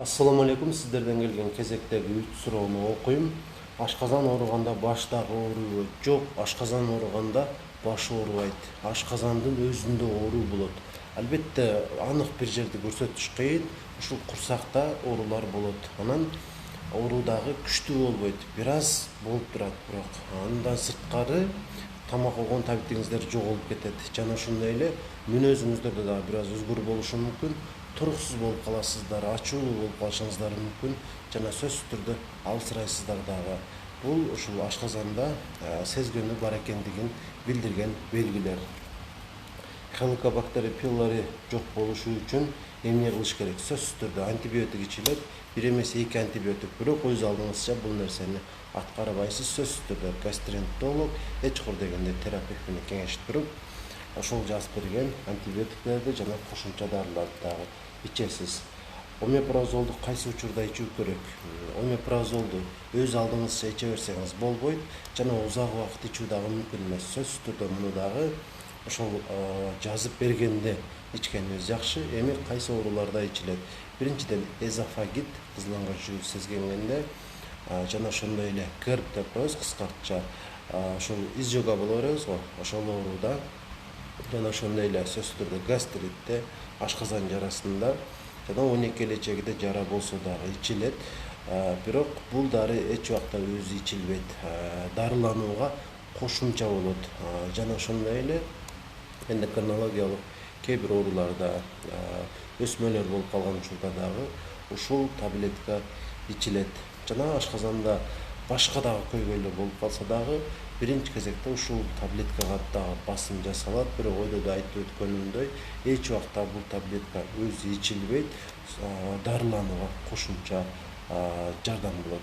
Ассаламу алейкум, сіздерден келген кезектегі 3 суроону окуйм. Ашказан ооруганда баштагы ооруу жок, ашказан ооруганда баш оорубайт. Ашказандын өзүндө ооруу болот. Албетте анык бир жерди көрсөтүш кыйын. Ушул курсакта оорулар болот. Анан ооруу дагы күчтүү болбойт. Бир аз болуп турат, бирок андан сырткары тамак болгон табитиңиздер жоголуп кетет. Жана ошондой эле мүнөзүңүздөрдө дагы бир аз өзгөрүү болушу мүмкүн. Туруксуз болуп каласыздар, ачуулуу болуп калышыңыздар мүмкүн. Жана сөзсүз түрдө алсырайсыздар дагы. Бул ушул ашказанда сезгөнү бар экендигин билдирген белгилер. Хеликобактер пилори жок болушу үчүн эмне кылыш керек? Сөзсүз түрдө антибиотик ичилет. Бир эмес 2 антибиотик, бирок өз алдыңызча бул нерсени аткарбайсыз. Сөзсүз түрдө гастроэнтеролог эч кыр дегенде терапевт менен кеңешип туруп, ошол жазып берген антибиотиктерди жана кошумча дарыларды дагы ичесиз. Омепразолду кайсы учурда ичүү керек? Омепразолду өз алдыңызча иче берсеңиз болбойт, жана узак убакыт ичүү дагы мүмкүн эмес. Сөзсүз түрдө муну дагы ошол жазып бергенде ичкенибиз жакшы. Эми кайсы ооруларда ичилет? Биринчиден эзофагит, кызылаңгыр жуус сезгенгенде, жана ошондой эле герб деп коебуз кыскартча. Ошол изжога боло беребиз го, ошол ооруда жана ошондой эле сөзсүз түрдө гастритте, ашказан жарасында жана 12 элечегиде жара болсо дагы ичилет. Бирок бул дары эч убакта өзү ичилбейт. Дарыланууга кошумча болот. Жана ошондой эле эндокринологиялык кээ бир ооруларда өсмөлөр болуп калган учурда дагы ушул таблетка ичилет. Жана ашказанда башка дагы көйгөйлөр болуп калса дагы биринчи кезекте ушул таблеткага дагы басым жасалат. Бирок ойдо да айтып өткөнүмдөй, эч убакта бул таблетка өзү ичилбейт, дарыланууга кошумча жардам болот.